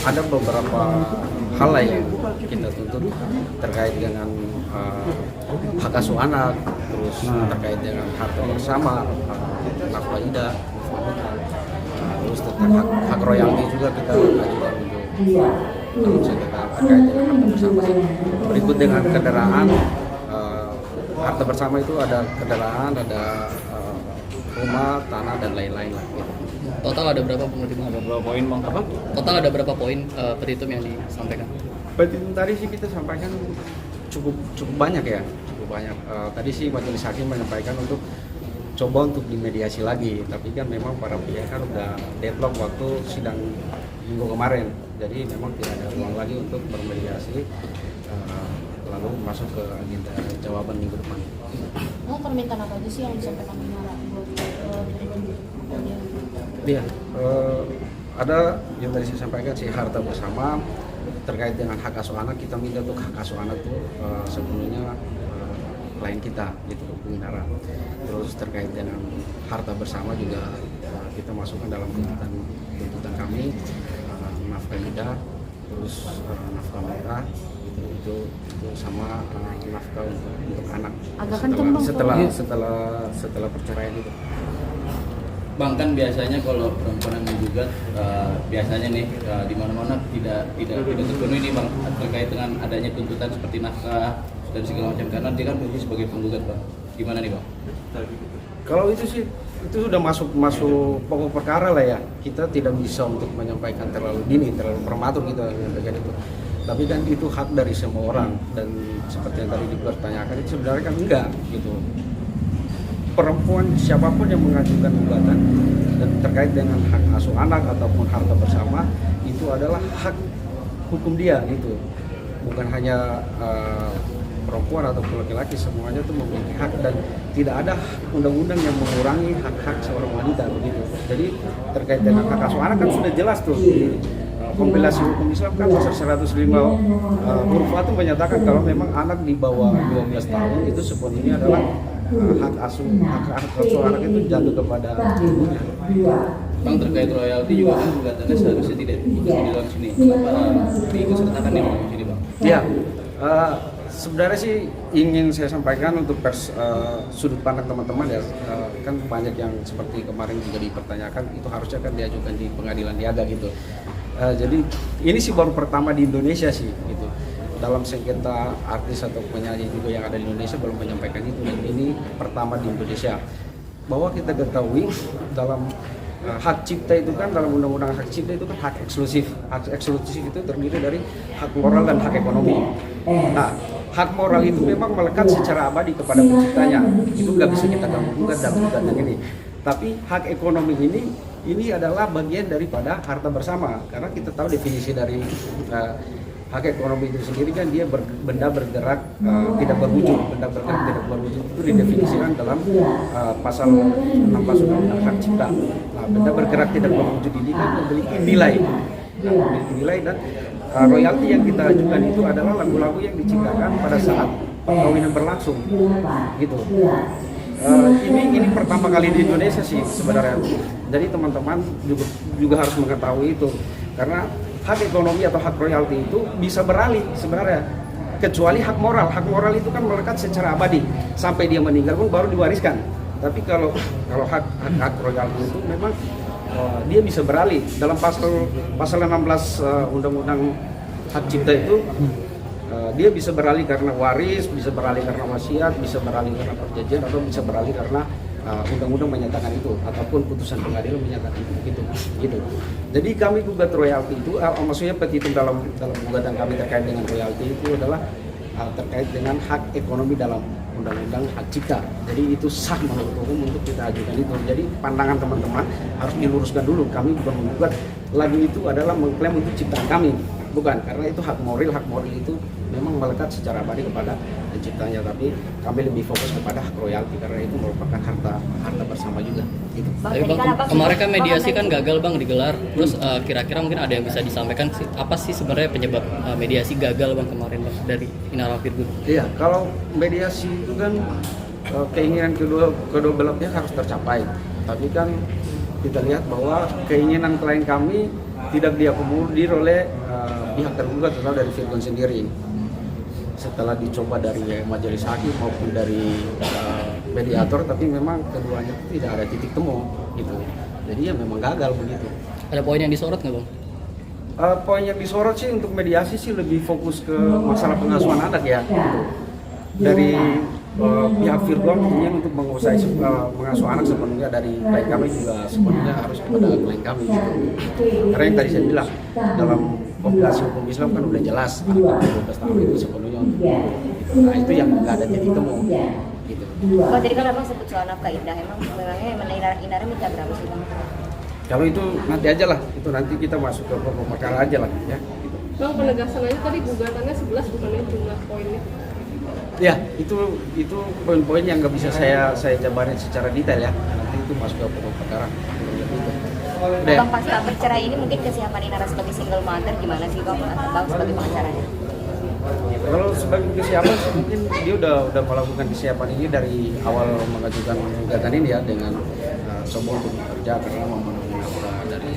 ada beberapa hal lain yang kita tuntut terkait dengan hak asuh anak, terus terkait dengan harta bersama, nafkah ida, terus tentang hak royalti juga kita ajukan untuk sengketa terkait dengan harta bersama. Berikut dengan kendaraan, harta bersama itu ada kendaraan, ada rumah, tanah dan lain-lain lah. Gitu. Total ada berapa petitum? Ada berapa poin bang? Apa? Total ada berapa poin petitum yang disampaikan? Petitum tadi sih kita sampaikan cukup banyak ya, cukup banyak. Tadi sih majelis hakim menyampaikan untuk coba untuk dimediasi lagi, tapi kan memang para pihak kan udah deadlock waktu sidang minggu kemarin, jadi memang tidak ada ruang lagi untuk bermediasi, lalu masuk ke agenda jawaban minggu depan. Permintaan apa aja sih yang disampaikan Menara? Iya, ada yang tadi saya sampaikan sih harta bersama terkait dengan hak asuh anak. Kita minta untuk hak asuh anak itu sepenuhnya klien kita gitu, Menara. Terus terkait dengan harta bersama juga kita masukkan dalam tuntutan kami, nafkah ida, terus nafkah merah itu sama nafkah untuk anak setelah perceraian itu. Bang, kan biasanya kalau perempuan yang menggugat biasanya nih di mana-mana tidak terpenuhi nih bang, terkait dengan adanya tuntutan seperti nafkah dan segala macam, karena dia kan posisi sebagai penggugat bang. Gimana nih bang? Kalau itu sih itu sudah masuk pokok perkara lah ya. Kita tidak bisa untuk menyampaikan terlalu dini, terlalu prematur kita menyampaikan itu. Tapi kan itu hak dari semua orang, dan seperti yang tadi dipertanyakan itu sebenarnya kan enggak gitu. Perempuan siapapun yang mengajukan gugatan dan terkait dengan hak asuh anak ataupun harta bersama itu adalah hak hukum dia gitu, bukan hanya perempuan ataupun laki-laki, semuanya itu memiliki hak dan tidak ada undang-undang yang mengurangi hak-hak seorang wanita begitu. Jadi terkait dengan hak asuh anak kan sudah jelas tuh di kompilasi hukum Islam kan pasal 105 huruf A itu menyatakan kalau memang anak di bawah 12 tahun itu sepenuhnya adalah hak asuh anak itu jatuh kepada ibunya. Bang, terkait royalti juga kan gugatannya seharusnya tidak di dalam sini. Kenapa diikutsertakan di sini bang? Ya, sebenarnya sih ingin saya sampaikan untuk sudut pandang teman-teman ya, kan banyak yang seperti kemarin juga dipertanyakan itu harusnya kan diajukan di pengadilan niaga gitu. Jadi ini sih baru pertama di Indonesia sih gitu. Dalam sengketa artis atau penyanyi juga yang ada di Indonesia belum menyampaikan itu, dan ini pertama di Indonesia. Bahwa kita ketahui dalam hak cipta itu kan, dalam undang-undang hak cipta itu kan hak eksklusif. Hak eksklusif itu terdiri dari hak moral dan hak ekonomi. Nah, hak moral itu memang melekat secara abadi kepada penciptanya. Itu nggak bisa kita gabungkan dalam gugatan ini. Tapi hak ekonomi ini adalah bagian daripada harta bersama, karena kita tahu definisi dari hak ekonomi itu sendiri kan dia benda bergerak tidak berwujud. Benda bergerak tidak berwujud itu didefinisikan dalam pasal 16 Undang-Undang Hak Cipta. Nah, benda bergerak tidak berwujud ini kan memiliki nilai. Memiliki nilai, dan royalti yang kita ajukan itu adalah lagu-lagu yang diciptakan pada saat perkawinan berlangsung. Gitu. Ini pertama kali di Indonesia sih sebenarnya. Jadi teman-teman juga harus mengetahui itu, karena hak ekonomi atau hak royalti itu bisa beralih sebenarnya, kecuali hak moral. Hak moral itu kan melekat secara abadi sampai dia meninggal pun baru diwariskan. Tapi kalau hak royalti itu memang dia bisa beralih. Dalam pasal 16 Undang-Undang Hak Cipta itu dia bisa beralih karena waris, bisa beralih karena wasiat, bisa beralih karena perjanjian, atau bisa beralih karena undang-undang menyatakan itu ataupun putusan pengadilan menyatakan itu gitu. Jadi kami gugat royalti itu, maksudnya petitum dalam gugatan kami terkait dengan royalti itu adalah terkait dengan hak ekonomi dalam undang-undang hak cipta. Jadi itu sah menurut hukum untuk kita ajukan itu. Jadi pandangan teman-teman harus diluruskan dulu. Kami bukan menggugat lagu itu adalah mengklaim untuk ciptaan kami, bukan, karena itu hak moral itu memang melekat secara abadi kepada penciptanya, tapi kami lebih fokus kepada hak royalti karena itu merupakan harta bersama juga gitu. Tapi bang, kemarin kan mediasi kan gagal bang digelar, terus kira-kira mungkin ada yang bisa disampaikan sih, apa sih sebenarnya penyebab mediasi gagal bang kemarin bang dari Inara Firgun? Iya, kalau mediasi itu kan keinginan kedua belah pihak harus tercapai, tapi kan kita lihat bahwa keinginan klien kami tidak diakomodir oleh pihak tergugat atau dari Virgon sendiri. Setelah dicoba dari majelis hakim maupun dari mediator, tapi memang keduanya itu tidak ada titik temu gitu. Jadi ya memang gagal begitu. Ada poin yang disorot nggak bang? Poin yang disorot sih untuk mediasi sih lebih fokus ke masalah pengasuhan anak ya. Gitu. Dari pihak Virgon ingin untuk menguasai mengasuh anak sepenuhnya dari klien kami juga sepenuhnya harus kepada klien kami gitu. Karena yang tadi saya bilang dalam kompilasi hukum Islam kan udah jelas anak 12 tahun itu sepenuhnya untuk nah itu yang nggak ada titik temu gitu. Oh, tadi kan abang sebut soal nafkah Indah, memangnya Inara minta berapa sih bang? Kalau itu nanti aja lah, itu nanti kita masuk ke pokok perkara aja lah ya. Gitu. Bang, penegasan aja tadi gugatannya 11 bukannya jumlah poinnya. Ya, itu poin-poin yang nggak bisa saya jabarin secara detail ya. Nanti itu masuk ke pokok perkara. Udah ya? Bang, pasca bercerai ini mungkin kesiapan Inara sebagai single mother gimana sih bang? Bang sebagai pengacaranya? Kalau sebagai kesiapan sih mungkin dia udah melakukan kesiapan ini dari awal mengajukan gugatan ini ya dengan coba untuk bekerja karena memenuhi nafkah dari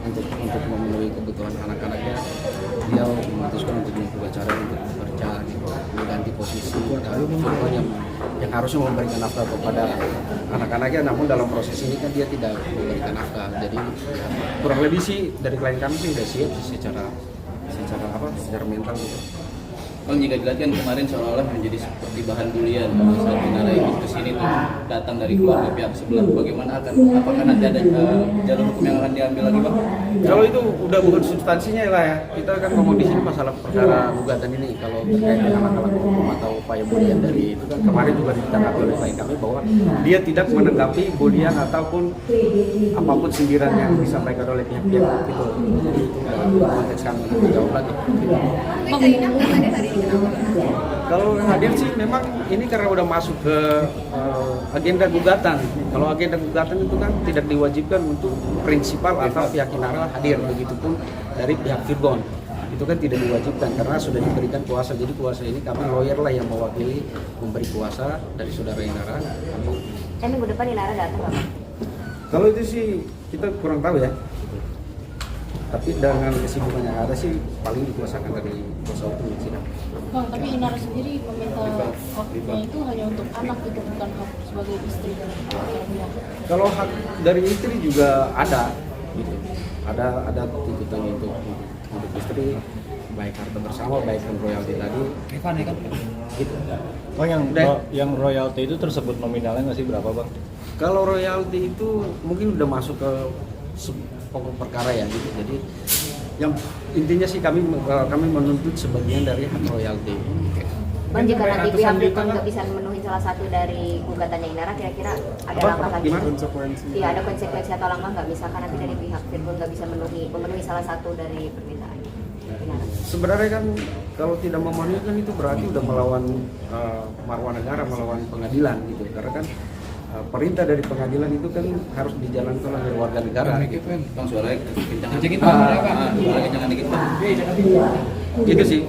untuk memenuhi kebutuhan anak-anaknya. Dia memutuskan untuk membuka cara untuk bekerja gitu, mengganti posisi dari Virgon yang harusnya memberikan nafkah kepada anak-anaknya, namun dalam proses ini kan dia tidak memberikan nafkah. Jadi kurang lebih sih dari klien kami sih udah siap sih secara mental gitu. Bang, jika dilihat kan kemarin seolah-olah menjadi seperti bahan bulian saat Inara ini kesini tuh datang dari keluarga pihak sebelah. Bagaimana apakah nanti ada jalur hukum yang akan diambil lagi bang? Kalau itu udah bukan substansinya lah ya, kita kan ngomong di sini masalah perkara gugatan ini. Kalau terkait dengan anak-anak hukum atau upaya bulian dari itu kan kemarin juga ditanggapi oleh klien kami bahwa dia tidak menanggapi bulian ataupun apapun sindiran yang disampaikan oleh pihak-pihak itu. Jadi itu konteks kami jawab lagi. Kalau hadir sih memang ini karena udah masuk ke agenda gugatan. Kalau agenda gugatan itu kan tidak diwajibkan untuk prinsipal atau pihak Inara hadir, begitupun dari pihak Virgon. Itu kan tidak diwajibkan karena sudah diberikan kuasa. Jadi kuasa ini kami lawyer lah yang mewakili memberi kuasa dari saudara Inara. Minggu depan Inara datang nggak bang? Kalau itu sih kita kurang tahu ya. Tapi dengan kesibukan yang ada sih paling dikuasakan dari kuasa hukum di sini. Bang, tapi Inara sendiri meminta haknya itu hanya untuk anak gitu, bukan hak sebagai istri dan keluarga. Kalau hak dari istri juga ada, gitu. Ada tuntutannya untuk istri, baik harta bersama, baik pun royalti tadi. Gitu. Bang, yang royalti itu tersebut nominalnya nggak sih berapa bang? Kalau royalti itu mungkin udah masuk ke pokok perkara ya gitu. Jadi yang intinya sih kami menuntut sebagian dari hak royalti. Bang, jika nanti pihak Virgon nggak bisa memenuhi salah satu dari gugatannya Inara, kira-kira ada langkah lagi? Iya, ada konsekuensi atau langkah nggak? Misalkan nanti dari pihak Virgon nggak bisa memenuhi salah satu dari permintaan Inara. Sebenarnya kan kalau tidak memenuhi kan itu berarti udah melawan marwah negara, melawan pengadilan gitu. Karena kan perintah dari pengadilan itu kan harus dijalankan oleh warga negara. Gitu. Bang, suaranya kencangan dikit bang. Suaranya kencangan dikit bang. Gitu sih.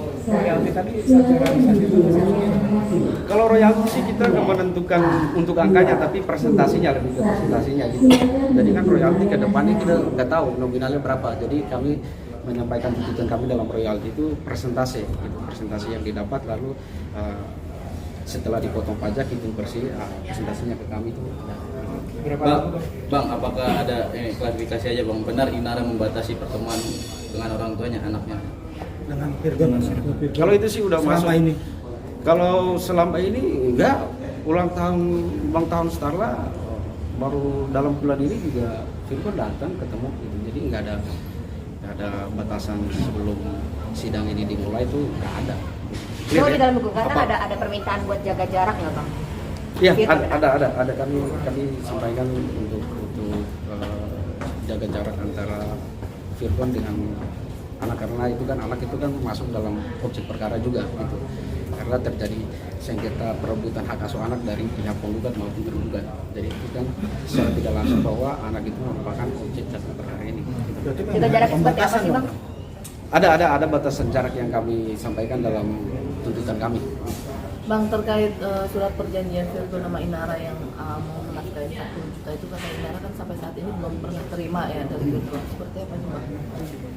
Kalau royalti sih kita nggak menentukan untuk angkanya, tapi presentasinya lebih ke presentasinya gitu. Jadi kan royalti ke depannya kita nggak tahu nominalnya berapa. Jadi kami menyampaikan tuntutan kami dalam royalti itu presentasi, gitu. Presentasi yang didapat lalu setelah dipotong pajak itu bersih presentasinya ke kami itu. Bang, apakah ada klarifikasi aja bang, benar Inara membatasi pertemuan dengan orang tuanya anaknya? Dengan Virgon. Kalau itu sih udah masuk ini. Kalau selama ini enggak, ulang tahun Starla baru dalam bulan ini juga Virgon datang ketemu gitu. Jadi nggak ada batasan sebelum sidang ini dimulai itu nggak ada. Oh, di dalam gugatan ada permintaan buat jaga jarak nggak bang? Iya, ada kami sampaikan untuk jaga jarak antara Virgon dengan anak, karena itu kan anak itu kan masuk dalam objek perkara juga gitu. Karena terjadi sengketa perebutan hak asuh anak dari pihak penggugat maupun tergugat. Jadi itu kan secara tidak langsung bahwa anak itu merupakan objek dalam perkara ini. Jaga jarak seperti apa sih bang? Ada batasan jarak yang kami sampaikan dalam tuntutan kami. Bang, terkait surat perjanjian Virgon sama Inara yang mau menafkahi 40 juta itu, kata Inara kan sampai saat ini belum pernah terima ya dari Virgon. Seperti apa nih Bang?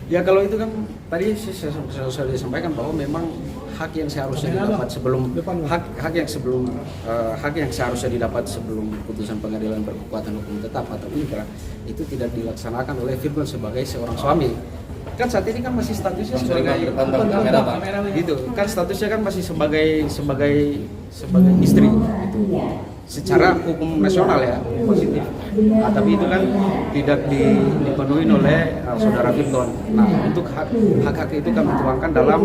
Ya kalau itu kan tadi saya sudah disampaikan bahwa memang hak yang seharusnya didapat sebelum hak yang seharusnya didapat sebelum putusan pengadilan berkekuatan hukum tetap atau inkrah itu tidak dilaksanakan oleh Virgon sebagai seorang suami. Kan saat ini kan masih statusnya sebagai gitu. Kan statusnya kan masih sebagai istri gitu. Secara hukum nasional ya positif. Nah, tapi itu kan tidak dipenuhi oleh saudara Virgon. Nah, untuk hak itu kami tuangkan dalam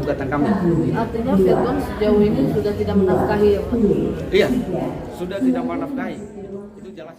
gugatan kami. Artinya Virgon sejauh ini sudah tidak menafkahi ya Bang? Iya, sudah tidak menafkahi. Itu jelas.